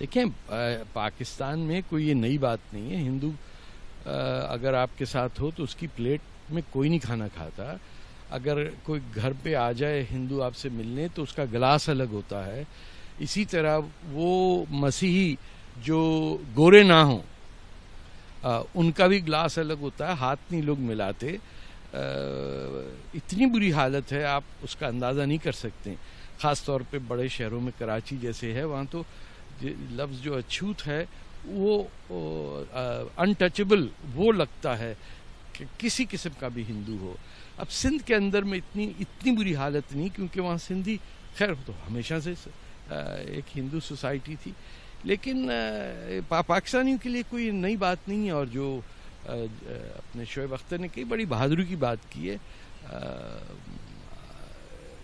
देखें, पाकिस्तान में कोई ये नई बात नहीं है। हिंदू अगर आपके साथ हो तो उसकी प्लेट में कोई नहीं खाना खाता। अगर कोई घर पे आ जाए हिंदू आपसे मिलने तो उसका गिलास अलग होता है। इसी तरह वो मसीही जो गोरे ना हों उनका भी गिलास अलग होता है, हाथ नहीं लोग मिलाते। इतनी बुरी हालत है आप उसका अंदाज़ा नहीं कर सकते। ख़ास तौर पे बड़े शहरों में कराची जैसे है, वहाँ तो लफ्ज़ जो अछूत है वो अनटचेबल वो लगता है कि किसी किस्म का भी हिंदू हो। अब सिंध के अंदर में इतनी बुरी हालत नहीं, क्योंकि वहाँ सिंधी खैर तो हमेशा से एक हिंदू सोसाइटी थी, लेकिन पाकिस्तानियों के लिए कोई नई बात नहीं है। और जो अपने शोएब अख्तर ने कई बड़ी बहादुरी की बात की है,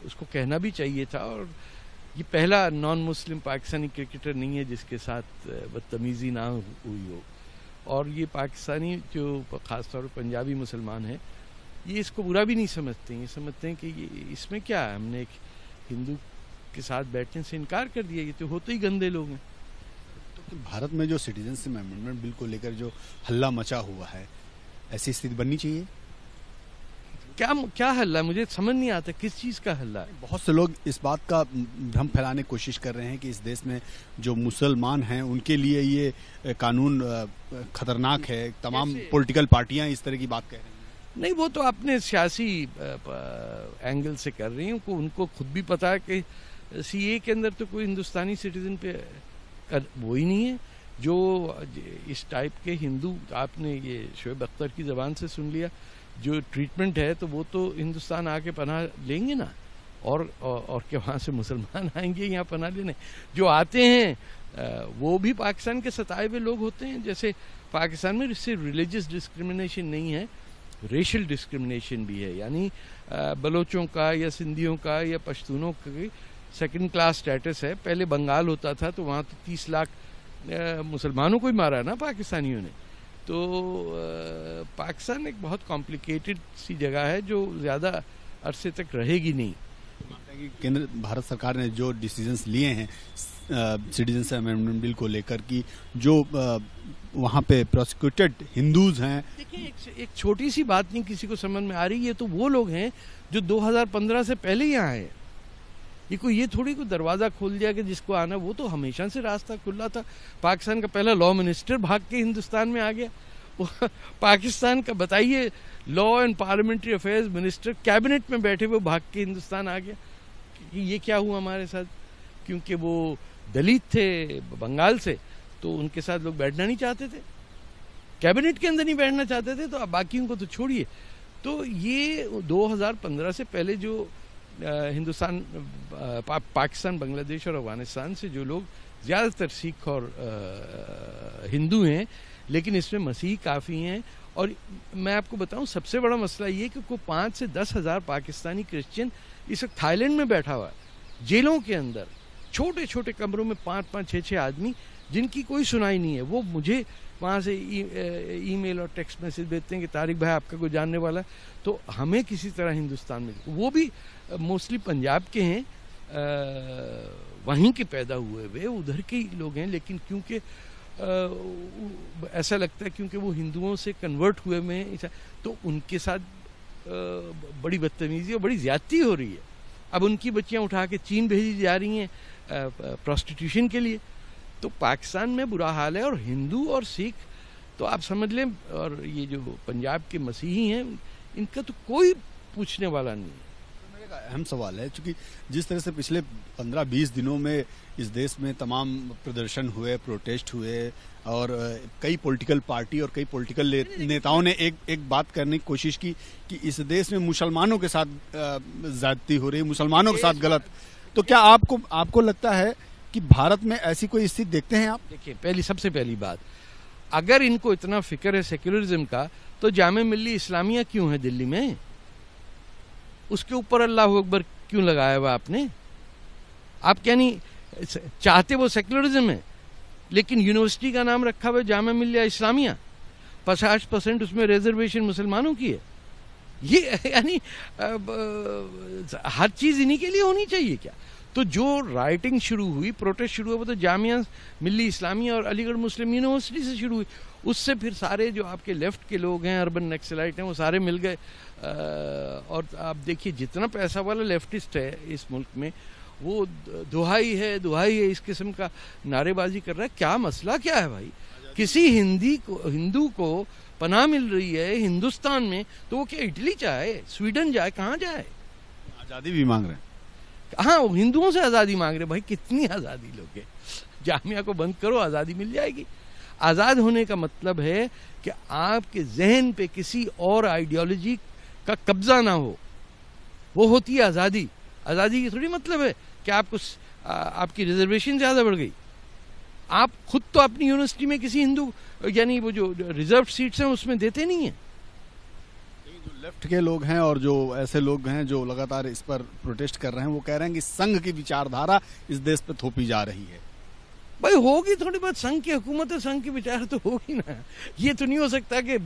उसको कहना भी चाहिए था। और ये पहला नॉन मुस्लिम पाकिस्तानी क्रिकेटर नहीं है जिसके साथ बदतमीज़ी ना हुई हो। और ये पाकिस्तानी जो ख़ास तौर पर पंजाबी मुसलमान हैं, ये इसको बुरा भी नहीं समझते। ये समझते हैं कि इसमें क्या है, हमने एक हिंदू के साथ बैठने से इनकार कर दिया, ये तो होते ही गंदे लोग हैं। तो भारत में जो सिटीजनशिप अमेंडमेंट बिल को लेकर जो हल्ला मचा हुआ है, ऐसी स्थिति बननी चाहिए? क्या हल्ला, मुझे समझ नहीं आता किस चीज़ का हल्ला है। बहुत से लोग इस बात का भ्रम फैलाने की कोशिश कर रहे हैं कि इस देश में जो मुसलमान हैं उनके लिए ये कानून खतरनाक है। तमाम पॉलिटिकल पार्टियां इस तरह की बात कह रही हैं। नहीं, वो तो अपने सियासी एंगल से कर रही हैं। उनको खुद भी पता है कि सीए के अंदर तो कोई हिंदुस्तानी सिटीजन पे वो ही नहीं है। जो इस टाइप के हिंदू, आपने ये शोएब अख्तर की ज़बान से सुन लिया, जो ट्रीटमेंट है तो वो तो हिंदुस्तान आके पनाह लेंगे ना, और के वहाँ से मुसलमान आएंगे यहाँ पनाह लेने। जो आते हैं वो भी पाकिस्तान के सताए हुए लोग होते हैं। जैसे पाकिस्तान में सिर्फ रिलीजियस डिस्क्रिमिनेशन नहीं है, रेशल डिस्क्रिमिनेशन भी है। यानी बलोचों का या सिंधियों का या पश्तूनों का सेकंड क्लास स्टेटस है। पहले बंगाल होता था तो वहाँ तो 30 लाख मुसलमानों को ही मारा ना पाकिस्तानियों ने। तो पाकिस्तान एक बहुत कॉम्प्लिकेटेड सी जगह है जो ज़्यादा अरसे तक रहेगी नहीं। केंद्र भारत सरकार ने जो डिसीजंस लिए हैं सिटीजनशिप अमेंडमेंट बिल को लेकर कि जो वहाँ पे प्रोसिक्यूटेड हिंदूज हैं, देखिए एक छोटी सी बात नहीं किसी को समझ में आ रही है, तो वो लोग हैं जो 2015 से पहले यहाँ आए। ये थोड़ी कोई दरवाज़ा खोल दिया कि जिसको आना, वो तो हमेशा से रास्ता खुला था। पाकिस्तान का पहला लॉ मिनिस्टर भाग के हिंदुस्तान में आ गया। पाकिस्तान का बताइए law and parliamentary affairs minister cabinet में बैठे हुए भाग के हिंदुस्तान आ गया। ये क्या हुआ हमारे साथ? क्योंकि वो दलित थे बंगाल से, तो उनके साथ लोग बैठना नहीं चाहते थे, कैबिनेट के अंदर नहीं बैठना चाहते थे, तो अब बाकियों को तो छोड़िए। तो ये 2015 से पहले जो हिंदुस्तान पाकिस्तान, बांग्लादेश और अफगानिस्तान से जो लोग, ज़्यादातर सिख और हिंदू हैं, लेकिन इसमें मसीही काफ़ी हैं। और मैं आपको बताऊं, सबसे बड़ा मसला ये कि कोई 5 से 10 हज़ार पाकिस्तानी क्रिश्चियन इस वक्त थाईलैंड में बैठा हुआ है, जेलों के अंदर, छोटे छोटे कमरों में 5-5, 6-6 आदमी, जिनकी कोई सुनाई नहीं है। वो मुझे वहाँ से ईमेल और टेक्स्ट मैसेज भेजते हैं कि तारिक भाई आपका कोई जानने वाला है, तो हमें किसी तरह हिंदुस्तान में, वो भी मोस्टली पंजाब के हैं, वहीं के पैदा हुए हुए उधर के ही लोग हैं, लेकिन क्योंकि ऐसा लगता है क्योंकि वो हिंदुओं से कन्वर्ट हुए में, तो उनके साथ बड़ी बदतमीजी और बड़ी ज्यादती हो रही है। अब उनकी बच्चियां उठा के चीन भेजी जा रही हैं प्रोस्टिट्यूशन के लिए। तो पाकिस्तान में बुरा हाल है। और हिंदू और सिख तो आप समझ लें, और ये जो पंजाब के मसीही हैं, इनका तो कोई पूछने वाला नहीं है। अहम सवाल है, क्योंकि जिस तरह से पिछले 15-20 दिनों में इस देश में तमाम प्रदर्शन हुए, प्रोटेस्ट हुए, और कई पॉलिटिकल पार्टी और कई पॉलिटिकल नेताओं ने एक बात करने की कोशिश की कि इस देश में मुसलमानों के साथ ज्यादती हो रही है, मुसलमानों के साथ गलत। तो क्या आपको लगता है कि भारत में ऐसी कोई स्थिति देखते हैं आप? देखिए, सबसे पहली बात, अगर इनको इतना फिक्र है सेक्युलरिज्म का, तो जामे मिल्ली इस्लामिया क्यों है दिल्ली में? उसके ऊपर अल्लाह अकबर क्यों लगाया हुआ आपने? आप क्या नहीं चाहते? वो सेक्युलरिज्म है, लेकिन यूनिवर्सिटी का नाम रखा हुआ जामा मिल्लिया इस्लामिया, 50% उसमें रिजर्वेशन मुसलमानों की है। ये यानी हर चीज इन्हीं के लिए होनी चाहिए क्या? तो जो राइटिंग शुरू हुई, प्रोटेस्ट शुरू हुआ, वो तो जामिया मिल्ली इस्लामिया और अलीगढ़ मुस्लिम यूनिवर्सिटी से शुरू हुई। उससे फिर सारे जो आपके लेफ्ट के लोग हैं, अर्बन नक्सलाइट हैं, वो सारे मिल गए। और आप देखिए जितना पैसा वाला लेफ्टिस्ट है इस मुल्क में, वो दुहाई है इस किस्म का नारेबाजी कर रहा है। क्या मसला क्या है भाई? किसी हिंदू को पनाह मिल रही है हिंदुस्तान में, तो वो क्या इटली जाए, स्वीडन जाए, कहाँ जाए? आज़ादी भी मांग रहे हैं। हाँ, वो हिंदुओं से आज़ादी मांग रहे। भाई कितनी आज़ादी लोगे? जामिया को बंद करो, आज़ादी मिल जाएगी। आज़ाद होने का मतलब है कि आपके जहन पे किसी और आइडियोलॉजी का कब्जा ना हो, वो होती है आज़ादी। आज़ादी की थोड़ी मतलब है कि आपकी रिजर्वेशन ज़्यादा बढ़ गई। आप खुद तो अपनी यूनिवर्सिटी में किसी हिंदू, यानी वो जो रिजर्व सीट्स हैं उसमें देते नहीं हैं। जो लेफ्ट के लोग हैं और जो ऐसे लोग हैं जो लगातार इस पर प्रोटेस्ट कर रहे हैं, वो कह रहे हैं कि संघ की विचारधारा इस देश पे थोपी जा रही है। भाई होगी थोड़ी बहुत, संघ की हुकूमत है, संघ की विचार तो होगी ना। ये तो नहीं हो सकता कि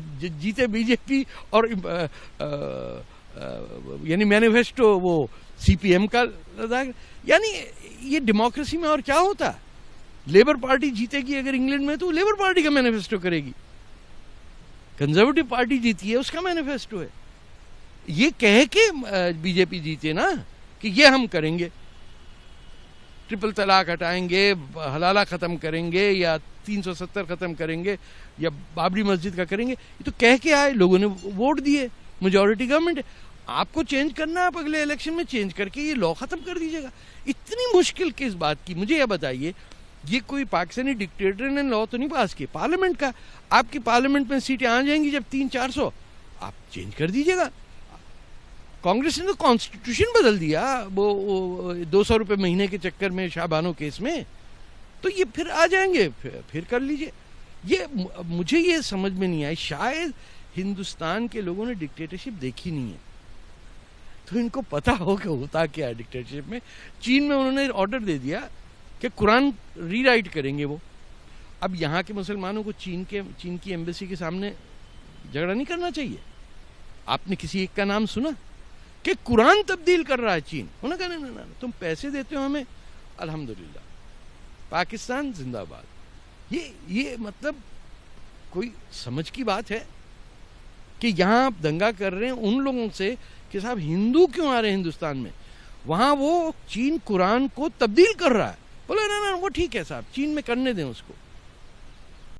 जीते बीजेपी और यानी मैनिफेस्टो वो सीपीएम का, यानी ये डेमोक्रेसी में और क्या होता है? लेबर पार्टी जीतेगी अगर इंग्लैंड में, तो लेबर पार्टी का मैनिफेस्टो करेगी। कंजर्वेटिव पार्टी जीती है, उसका मैनिफेस्टो है। ये कह के बीजेपी जीते ना कि ये हम करेंगे, ट्रिपल तलाक हटाएंगे, हलाला खत्म करेंगे, या 370 खत्म करेंगे, या बाबरी मस्जिद का करेंगे। ये तो कह के आए, लोगों ने वोट दिए, मेजॉरिटी गवर्नमेंट है। आपको चेंज करना, आप अगले इलेक्शन में चेंज करके ये लॉ खत्म कर दीजिएगा। इतनी मुश्किल किस बात की? मुझे यह बताइए, ये कोई पाकिस्तानी डिक्टेटर ने लॉ तो नहीं पास किया, पार्लियामेंट का। आपकी पार्लियामेंट में सीटें आ जाएंगी जब 300-400, आप चेंज कर दीजिएगा। कांग्रेस ने तो कॉन्स्टिट्यूशन बदल दिया वो 200 रुपये महीने के चक्कर में, शाहबानो केस में। तो ये फिर आ जाएंगे, फिर कर लीजिए। ये मुझे ये समझ में नहीं आई, शायद हिंदुस्तान के लोगों ने डिक्टेटरशिप देखी नहीं है, तो इनको पता हो कि होता क्या है डिक्टेटरशिप में। चीन में उन्होंने ऑर्डर दे दिया कि कुरान रीराइट करेंगे वो। अब यहाँ के मुसलमानों को चीन की एम्बेसी के सामने झगड़ा नहीं करना चाहिए। आपने किसी एक का नाम सुना कि कुरान तब्दील कर रहा है चीन? उन्होंने कहा ना, तुम पैसे देते हो हमें, अल्हम्दुलिल्लाह, पाकिस्तान जिंदाबाद। ये मतलब कोई समझ की बात है कि यहाँ आप दंगा कर रहे हैं उन लोगों से कि साहब हिंदू क्यों आ रहे हैं हिंदुस्तान में? वहां वो चीन कुरान को तब्दील कर रहा है। बोले ना वो ठीक है साहब, चीन में करने दें उसको।